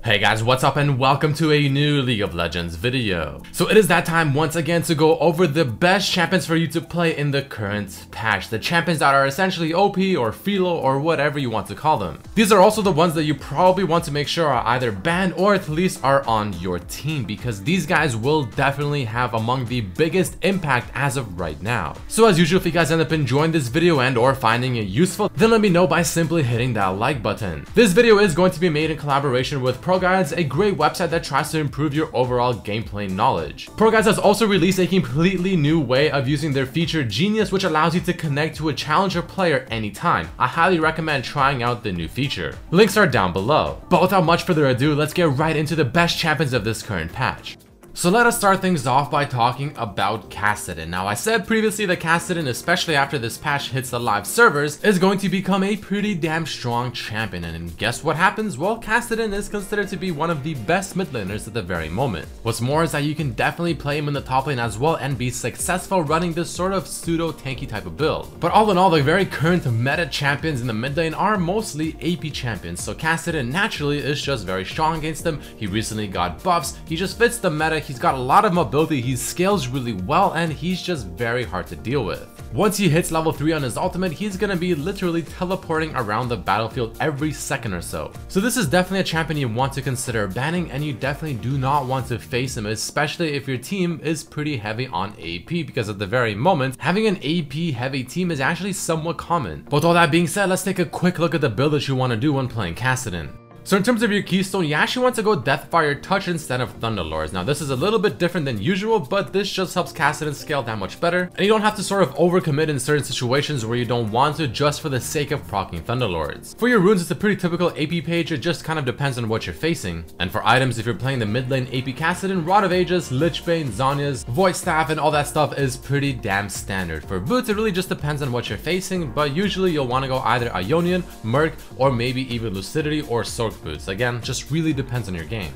Hey guys, what's up and welcome to a new League of Legends video. So it is that time once again to go over the best champions for you to play in the current patch. The champions that are essentially OP or Freelo or whatever you want to call them. These are also the ones that you probably want to make sure are either banned or at least are on your team, because these guys will definitely have among the biggest impact as of right now. So as usual, if you guys end up enjoying this video and or finding it useful, then let me know by simply hitting that like button. This video is going to be made in collaboration with ProGuides, a great website that tries to improve your overall gameplay knowledge. ProGuides has also released a completely new way of using their feature Genius, which allows you to connect to a challenger player anytime. I highly recommend trying out the new feature. Links are down below. But without much further ado, let's get right into the best champions of this current patch. So let us start things off by talking about Kassadin. Now I said previously that Kassadin, especially after this patch hits the live servers, is going to become a pretty damn strong champion, and guess what happens? Well, Kassadin is considered to be one of the best mid laners at the very moment. What's more is that you can definitely play him in the top lane as well and be successful running this sort of pseudo tanky type of build. But all in all, the very current meta champions in the mid lane are mostly AP champions, so Kassadin naturally is just very strong against them. He recently got buffs, he just fits the meta. He's got a lot of mobility, he scales really well, and he's just very hard to deal with. Once he hits level 3 on his ultimate, he's gonna be literally teleporting around the battlefield every second or so. So this is definitely a champion you want to consider banning, and you definitely do not want to face him, especially if your team is pretty heavy on AP, because at the very moment, having an AP heavy team is actually somewhat common. But with all that being said, let's take a quick look at the build that you want to do when playing Kassadin. So in terms of your keystone, you actually want to go Deathfire Touch instead of Thunderlords. Now this is a little bit different than usual, but this just helps Kassadin scale that much better, and you don't have to sort of overcommit in certain situations where you don't want to just for the sake of proccing Thunderlords. For your runes, it's a pretty typical AP page, it just kind of depends on what you're facing. And for items, if you're playing the mid lane AP Kassadin, Rod of Ages, Lichbane, Zhonya's, Void Staff, and all that stuff is pretty damn standard. For boots, it really just depends on what you're facing, but usually you'll want to go either Ionian, Merc, or maybe even Lucidity or Sork boots. Again, just really depends on your game.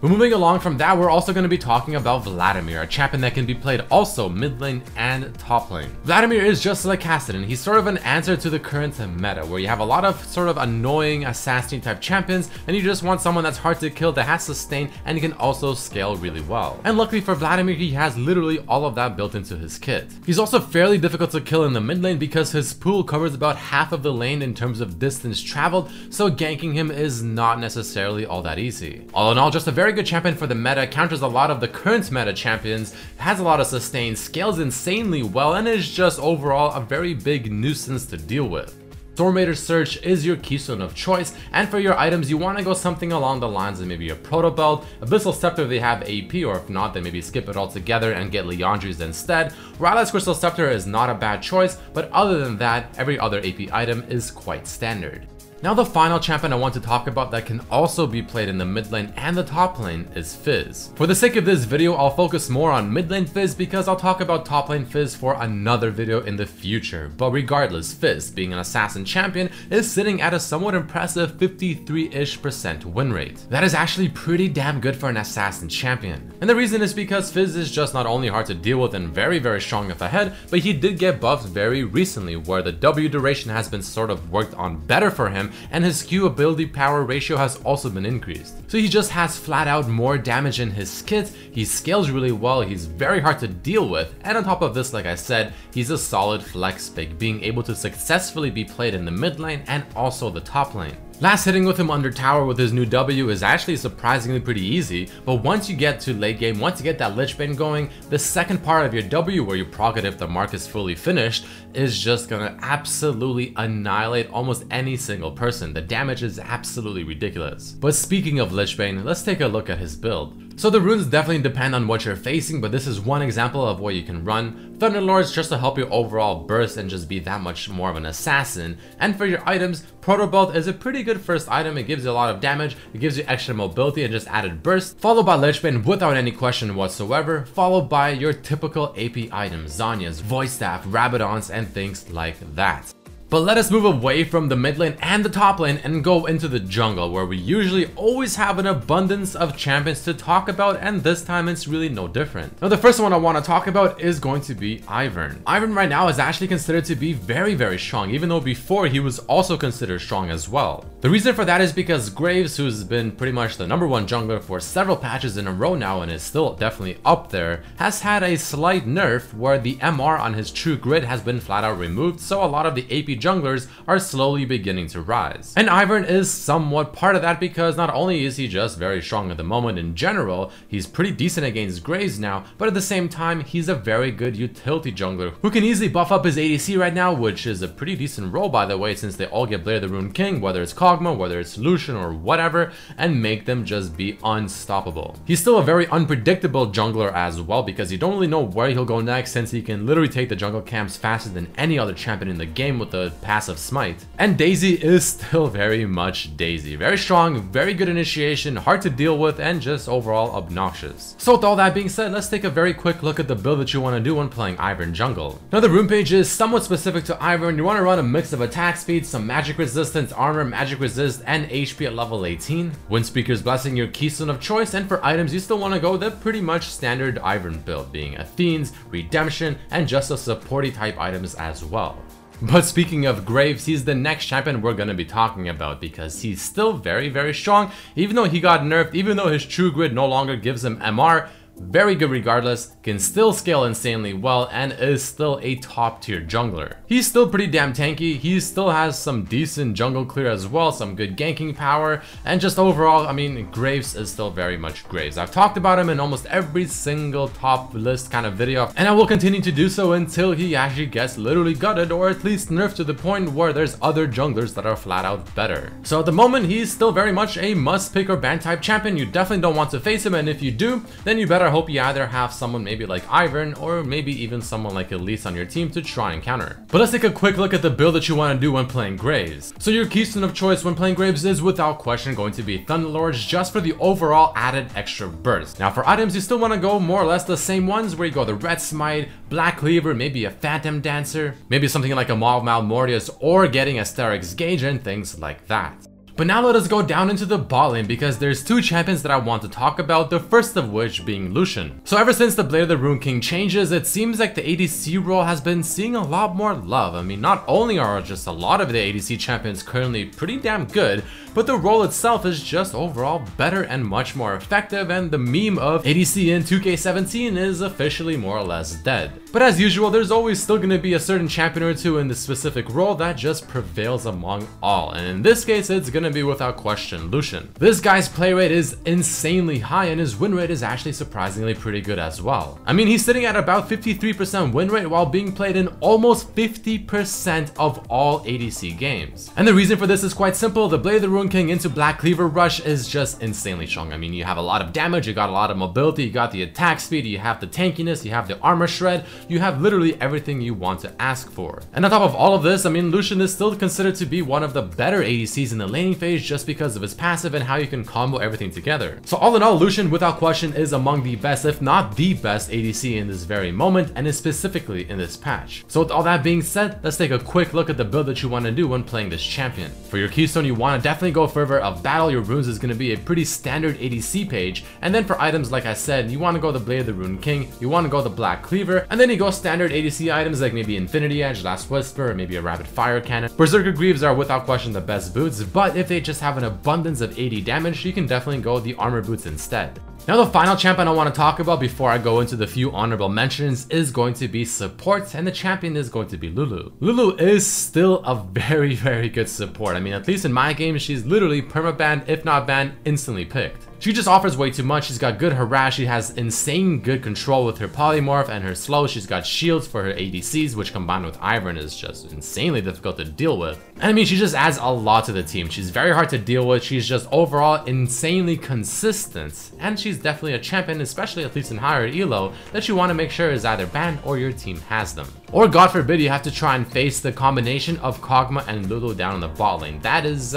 But moving along from that, we're also going to be talking about Vladimir, a champion that can be played also mid lane and top lane. Vladimir is just like Kassadin. He's sort of an answer to the current meta, where you have a lot of sort of annoying assassin type champions, and you just want someone that's hard to kill, that has sustain, and he can also scale really well. And luckily for Vladimir, he has literally all of that built into his kit. He's also fairly difficult to kill in the mid lane because his pool covers about half of the lane in terms of distance traveled, so ganking him is not necessarily all that easy. All in all, just a very good champion for the meta, counters a lot of the current meta champions, has a lot of sustain, scales insanely well, and is just overall a very big nuisance to deal with. Stormraider Search is your keystone of choice, and for your items you want to go something along the lines of maybe a Proto Belt, Abyssal Scepter if they have AP, or if not then maybe skip it altogether and get Liandry's instead. Rylai's Crystal Scepter is not a bad choice, but other than that, every other AP item is quite standard. Now the final champion I want to talk about that can also be played in the mid lane and the top lane is Fizz. For the sake of this video, I'll focus more on mid lane Fizz because I'll talk about top lane Fizz for another video in the future. But regardless, Fizz, being an assassin champion, is sitting at a somewhat impressive 53-ish% win rate. That is actually pretty damn good for an assassin champion. And the reason is because Fizz is just not only hard to deal with and very strong up ahead, but he did get buffed very recently, where the W duration has been sort of worked on better for him, and his Q ability power ratio has also been increased. So he just has flat out more damage in his kit, he scales really well, he's very hard to deal with, and on top of this, like I said, he's a solid flex pick, being able to successfully be played in the mid lane and also the top lane. Last hitting with him under tower with his new W is actually surprisingly pretty easy, but once you get to late game, once you get that Lichbane going, the second part of your W where you proc it if the mark is fully finished is just gonna absolutely annihilate almost any single person. The damage is absolutely ridiculous. But speaking of Lichbane, let's take a look at his build. So the runes definitely depend on what you're facing, but this is one example of what you can run. Thunderlords just to help you overall burst and just be that much more of an assassin. And for your items, Proto Belt is a pretty good first item. It gives you a lot of damage, it gives you extra mobility and just added burst, followed by Lichbane without any question whatsoever, followed by your typical AP items, Zhonya's, Void Staff, Rabadons, and things like that. But let us move away from the mid lane and the top lane and go into the jungle, where we usually always have an abundance of champions to talk about, and this time it's really no different. Now the first one I want to talk about is going to be Ivern. Ivern right now is actually considered to be very strong, even though before he was also considered strong as well. The reason for that is because Graves, who's been pretty much the #1 jungler for several patches in a row now and is still definitely up there, has had a slight nerf where the MR on his true grid has been flat out removed, so a lot of the AP junglers are slowly beginning to rise. And Ivern is somewhat part of that, because not only is he just very strong at the moment in general, he's pretty decent against Graves now, but at the same time he's a very good utility jungler who can easily buff up his ADC right now, which is a pretty decent role by the way, since they all get Blade of the Rune King, whether it's Kog'Maw, whether it's Lucian or whatever, and make them just be unstoppable. He's still a very unpredictable jungler as well, because you don't really know where he'll go next, since he can literally take the jungle camps faster than any other champion in the game with the passive smite. And Daisy is still very much Daisy. Very strong, very good initiation, hard to deal with, and just overall obnoxious. So with all that being said, let's take a very quick look at the build that you want to do when playing Ivern jungle. Now the rune page is somewhat specific to Ivern. You want to run a mix of attack speed, some magic resistance, armor, magic resist, and HP at level 18. Windspeaker's Blessing your keystone of choice, and for items you still want to go the pretty much standard Ivern build, being Athene's, Redemption, and just a supporty type items as well. But speaking of Graves, he's the next champion we're going to be talking about, because he's still very strong, even though he got nerfed, even though his true grid no longer gives him MR. Very good regardless, can still scale insanely well, and is still a top tier jungler. He's still pretty damn tanky, he still has some decent jungle clear as well, some good ganking power, and just overall, I mean, Graves is still very much Graves. I've talked about him in almost every single top list kind of video, and I will continue to do so until he actually gets literally gutted, or at least nerfed to the point where there's other junglers that are flat out better. So at the moment, he's still very much a must pick or ban type champion. You definitely don't want to face him, and if you do, then you better hope you either have someone maybe like Ivern, or maybe even someone like Elise on your team to try and counter. But let's take a quick look at the build that you want to do when playing Graves. So your keystone of choice when playing Graves is without question going to be Thunderlords, just for the overall added extra burst. Now for items, you still want to go more or less the same ones, where you go the Red Smite, Black Cleaver, maybe a Phantom Dancer, maybe something like a Maul Mortius, or getting a Sterix Gauge and things like that. But now let us go down into the bot lane, because there's two champions that I want to talk about, the first of which being Lucian. So ever since the Blade of the Rune King changes, it seems like the ADC role has been seeing a lot more love. I mean, not only are just a lot of the ADC champions currently pretty damn good, but the role itself is just overall better and much more effective, and the meme of ADC in 2K17 is officially more or less dead. But as usual, there's always still going to be a certain champion or two in the specific role that just prevails among all, and in this case it's going to be without question Lucian. This guy's play rate is insanely high, and his win rate is actually surprisingly pretty good as well. I mean, he's sitting at about 53% win rate while being played in almost 50% of all ADC games. And the reason for this is quite simple. The Blade of the Rune King into Black Cleaver Rush is just insanely strong. I mean, you have a lot of damage, you got a lot of mobility, you got the attack speed, you have the tankiness, you have the armor shred, you have literally everything you want to ask for. And on top of all of this, I mean, Lucian is still considered to be one of the better ADCs in the laning phase, just because of his passive and how you can combo everything together. So all in all, Lucian without question is among the best, if not the best ADC in this very moment, and is specifically in this patch. So with all that being said, let's take a quick look at the build that you want to do when playing this champion. For your keystone, you want to definitely go Fervor of Battle. Your runes is going to be a pretty standard ADC page, and then for items, like I said, you want to go the Blade of the Rune King, you want to go the Black Cleaver, and then you go standard ADC items like maybe Infinity Edge, Last Whisper, or maybe a Rapid Fire Cannon. Berserker Greaves are without question the best boots, but if they just have an abundance of 80 damage, you can definitely go the armor boots instead. Now the final champion I want to talk about before I go into the few honorable mentions is going to be support, and the champion is going to be Lulu. Lulu is still a very good support. I mean, at least in my game, she's literally permabanned, if not banned, instantly picked. She just offers way too much. She's got good harass, she has insane good control with her polymorph and her slow. She's got shields for her ADCs, which combined with Ivern is just insanely difficult to deal with. And I mean, she just adds a lot to the team. She's very hard to deal with. She's just overall insanely consistent, and she's definitely a champion, especially at least in higher elo, that you want to make sure is either banned or your team has them. Or God forbid you have to try and face the combination of Kog'Maw and Lulu down in the bot lane. That is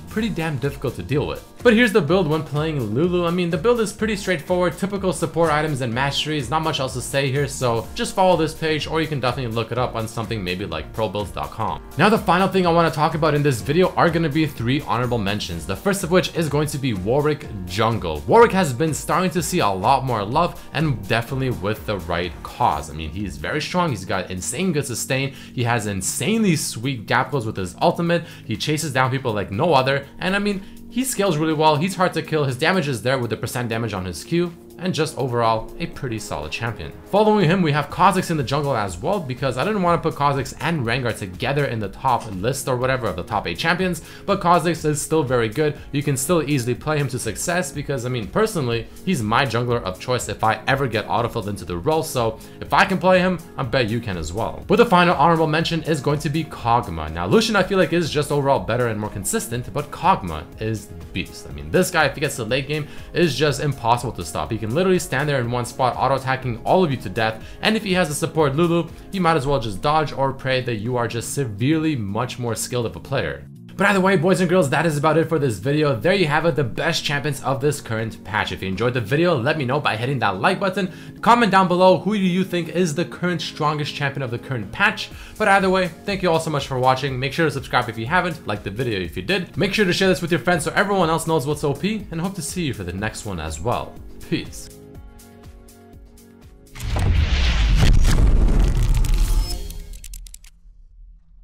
pretty damn difficult to deal with. But here's the build when playing Lulu. I mean, the build is pretty straightforward, typical support items and masteries, not much else to say here, so just follow this page, or you can definitely look it up on something maybe like probuilds.com. Now the final thing I want to talk about in this video are going to be 3 honorable mentions, the first of which is going to be Warwick Jungle. Warwick has been starting to see a lot more love, and definitely with the right cause. I mean, he's very strong, he's got insane good sustain, he has insanely sweet gap close with his ultimate, he chases down people like no other, and I mean, he scales really well, he's hard to kill, his damage is there with the percent damage on his Q, and just overall a pretty solid champion. Following him, we have Kha'Zix in the jungle as well, because I didn't want to put Kha'Zix and Rengar together in the top list or whatever of the top 8 champions, but Kha'Zix is still very good. You can still easily play him to success because, I mean, personally, he's my jungler of choice if I ever get autofilled into the role, so if I can play him, I bet you can as well. But the final honorable mention is going to be Kog'Maw. Now, Lucian I feel like is just overall better and more consistent, but Kog'Maw is the beast. I mean, this guy, if he gets to late game, is just impossible to stop. He can literally stand there in one spot, auto-attacking all of you to death, and if he has a support Lulu, you might as well just dodge or pray that you are just severely much more skilled of a player. But either way, boys and girls, that is about it for this video. There you have it, the best champions of this current patch. If you enjoyed the video, let me know by hitting that like button. Comment down below, who do you think is the current strongest champion of the current patch? But either way, thank you all so much for watching. Make sure to subscribe if you haven't, like the video if you did. Make sure to share this with your friends so everyone else knows what's OP, and hope to see you for the next one as well. Peace.